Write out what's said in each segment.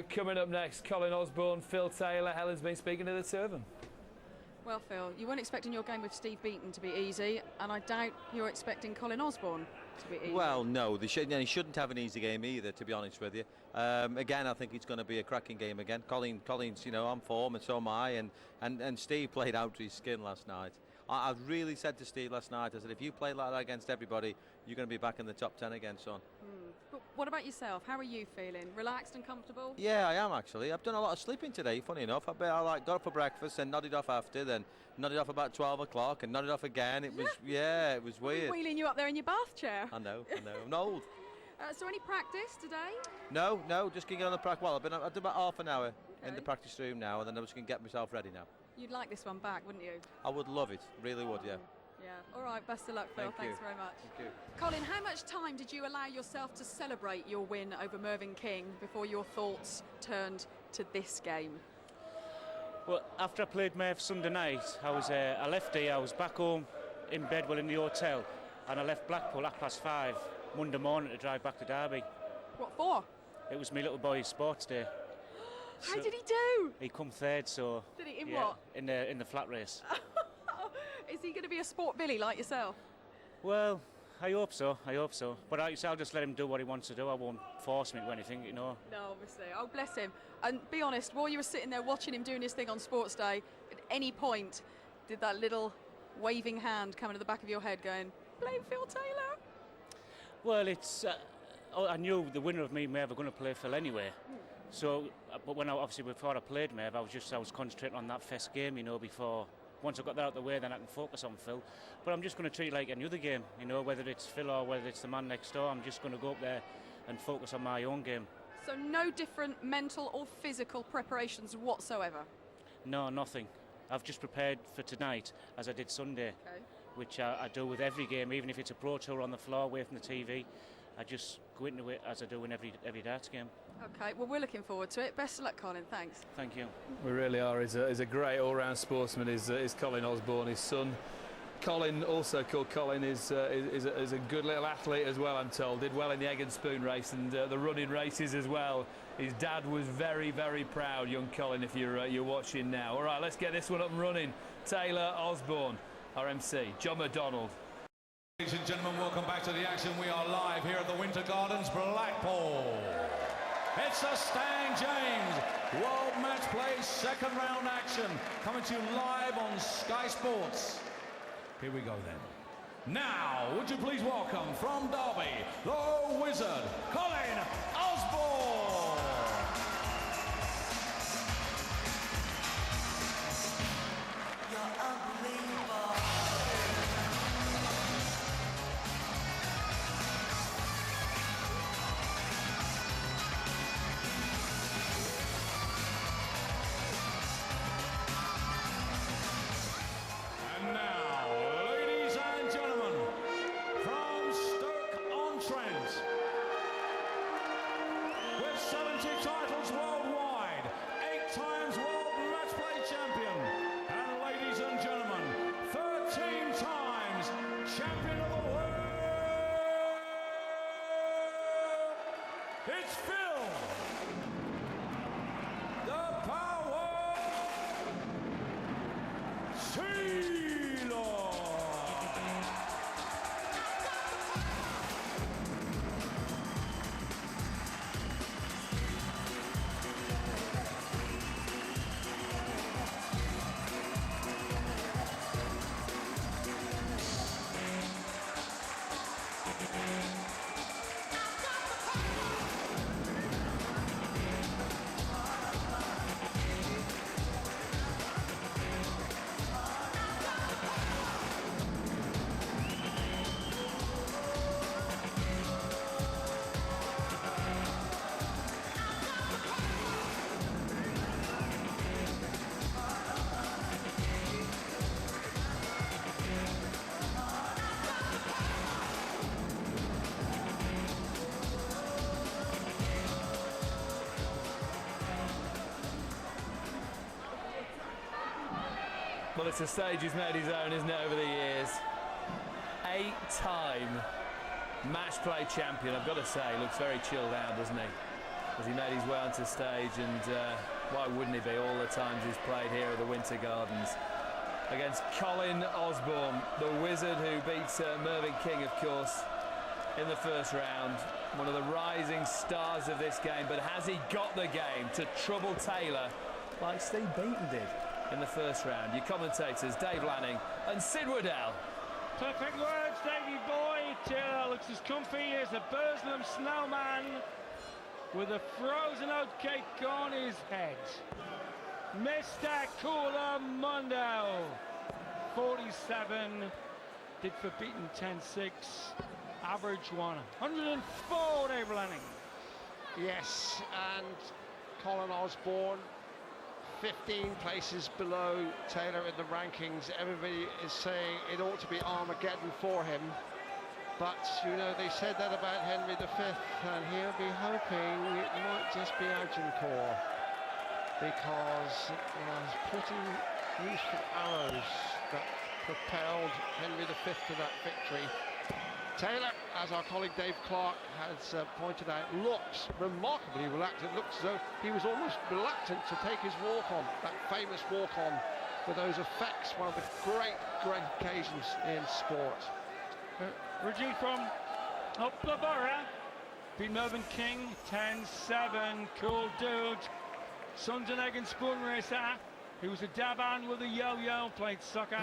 Coming up next, Colin Osborne, Phil Taylor. Helen's been speaking to the two of them. Well, Phil, you weren't expecting your game with Steve Beaton to be easy, and I doubt you're expecting Colin Osborne to be easy. Well, no, he shouldn't have an easy game either, to be honest with you. Again, I think it's going to be a cracking game again. Colin's, on form, and so am I, and Steve played out to his skin last night. I really said to Steve last night, I said, if you play like that against everybody, you're going to be back in the top 10 again, son. But what about yourself? How are you feeling? Relaxed and comfortable? Yeah, I am actually. I've done a lot of sleeping today, funny enough. I got up for breakfast and nodded off after, then nodded off about 12 o'clock and nodded off again. It was, it was weird. Wheeling you up there in your bath chair. I know, I'm old. So any practice today? No, just going to get on the practice. Well, I've done about half an hour in the practice room now, and then I'm just going to get myself ready now. You'd like this one back, wouldn't you? I would love it, really would, yeah. Yeah, all right, best of luck, Phil. Thanks very much. Thank you. Colin, how much time did you allow yourself to celebrate your win over Mervyn King before your thoughts turned to this game? Well, after I played Merv Sunday night, I left here, I was back home in bed, in the hotel, and I left Blackpool at 5:30 Monday morning to drive back to Derby. What for? It was my little boy's sports day. How did he do? He come third, so... Did he? In what? In the flat race. Is he going to be a sport Billy like yourself? Well, I hope so. But I'll just let him do what he wants to do. I won't force him into anything, No, obviously. Oh, bless him. And be honest, while you were sitting there watching him doing his thing on Sports Day, at any point did that little waving hand come into the back of your head going, blame Phil Taylor? Well, it's... I knew the winner of me and Merv were going to play Phil anyway. So, but before I played Merv, I was concentrating on that first game, before... Once I've got that out of the way, then I can focus on Phil. But I'm just going to treat it like any other game, whether it's Phil or whether it's the man next door. I'm just going to go up there and focus on my own game. So no different mental or physical preparations whatsoever? No, nothing. I've just prepared for tonight as I did Sunday, which I do with every game, even if it's a pro tour on the floor away from the TV. I just go into it as I do in every darts game. OK, well, we're looking forward to it. Best of luck, Colin. Thanks. Thank you. We really are. He's a great all-round sportsman, is Colin Osborne, his son. Colin, also called Colin, is a good little athlete as well, I'm told. Did well in the egg and spoon race and the running races as well. His dad was very, very proud, young Colin, if you're watching now. All right, let's get this one up and running. Taylor Osborne, our MC, John McDonald. Ladies and gentlemen, welcome back to the action. We are live here at the Winter Gardens, Blackpool. It's a Stan James World Match Play second round action coming to you live on Sky Sports. Here we go then. Now, would you please welcome from Derby, the Wizard, Colin Osborne. You're unbelievable. And now, ladies and gentlemen, from Stoke-on-Trent, with 70 titles worldwide, 8 times World Match Play champion, and ladies and gentlemen, 13 times champion of the world, it's Phil, the Power Taylor. Well, it's a stage he's made his own, isn't it, over the years. 8-time match play champion, I've got to say. Looks very chilled out, doesn't he? as he made his way onto the stage, and why wouldn't he be all the times he's played here at the Winter Gardens against Colin Osborne, the wizard who beats Mervyn King, of course, in the first round. One of the rising stars of this game, but has he got the game to trouble Taylor like Steve Beaton did in the first round? Your commentators, Dave Lanning and Sid Waddell. Perfect words, Davey boy. Taylor looks as comfy as a Burslem snowman with a frozen oat cake on his head. Mr. Cooler Mundo, 47, did for Beaton 10-6. Average 104, Dave Lanning. Yes, and Colin Osborne, 15 places below Taylor in the rankings. Everybody is saying it ought to be Armageddon for him. But, you know, they said that about Henry V, and he'll be hoping it might just be Agincourt, because it was pretty useful arrows that propelled Henry V to that victory. Taylor, as our colleague Dave Clark has pointed out, looks remarkably reluctant. Looks as though he was almost reluctant to take his walk-on, that famous walk-on with those effects, one of the great occasions in sport. Reggie from up the borough, beat Mervyn King 10-7. Cool dude. Son's an egg and spoon racer. He was a dab hand with a yo-yo, played soccer.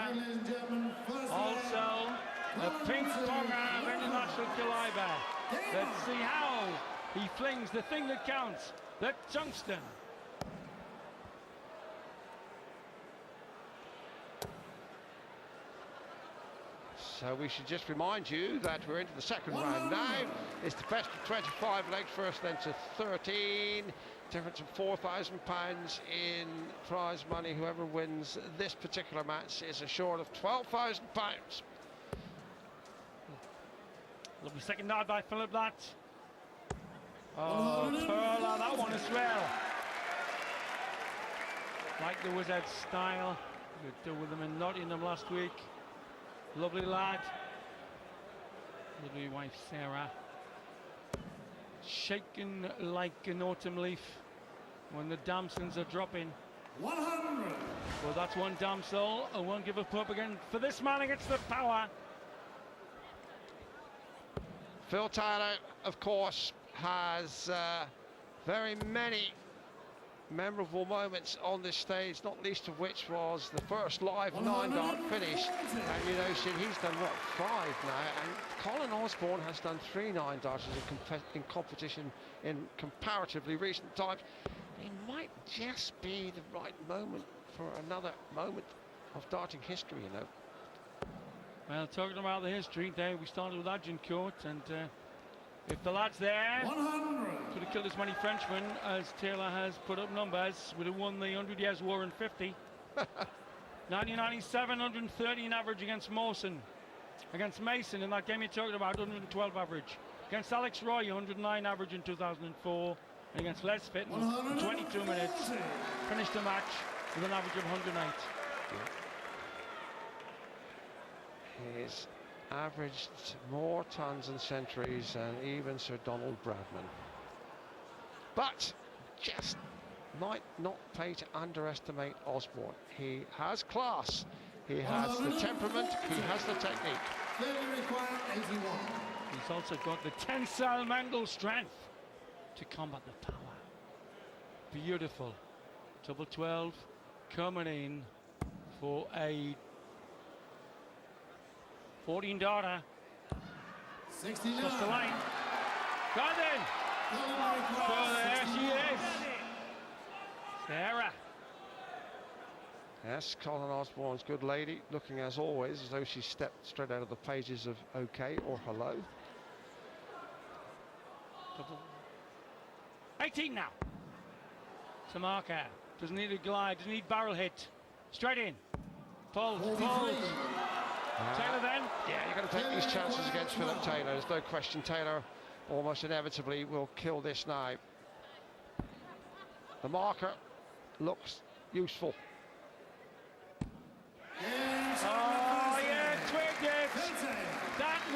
Also a ping ponger of international caliber. Let's see how he flings the thing that counts, the tungsten. So we should just remind you that we're into the second round now. It's the best of 25 legs first, then to 13. Difference of £4,000 in prize money. Whoever wins this particular match is assured of £12,000. Lovely second nod by Philip that. Oh, Pearl on that one as well. Like the wizard style. You could do with them in Nottingham last week. Lovely lad. Lovely wife Sarah. Shaken like an autumn leaf when the damsons are dropping. 100. Well, that's one damsel. I won't give up hope again for this man against the power. Phil Taylor, of course, has very many memorable moments on this stage, not least of which was the first live 9-dart finish. And you know, Sid, he's done what, 5 now, and Colin Osborne has done 3 9-darters in competition in comparatively recent times. It might just be the right moment for another moment of darting history, you know. Well, talking about the history, Dave, we started with Agincourt, and if the lad's there, 100. could have killed as many Frenchmen as Taylor has put up numbers. Would have won the 100 Years' War in 50. 1997, 113 average against Mawson. Against Mason in that game you're talking about, 112 average. Against Alex Roy, 109 average in 2004. And against Les Fitton, in 22 minutes, finished the match with an average of 108. He's averaged more tons and centuries than even Sir Donald Bradman. But just might not pay to underestimate Osborne. He has class, he has the temperament, he has the technique. He's also got the tensile mental strength to combat the power. Beautiful. Double 12 coming in for a 14-darter. 69. Just the line. Got in. Oh, there she is. Sarah. Yes, Colin Osborne's good lady, looking as always as though she stepped straight out of the pages of OK or Hello. 18 now. To marker. Doesn't need a glide, doesn't need barrel hit. Straight in. Pulls, pulls. Taylor then. Yeah, you're going to take these chances against Philip Taylor. There's no question Taylor almost inevitably will kill this now. The marker looks useful. Oh,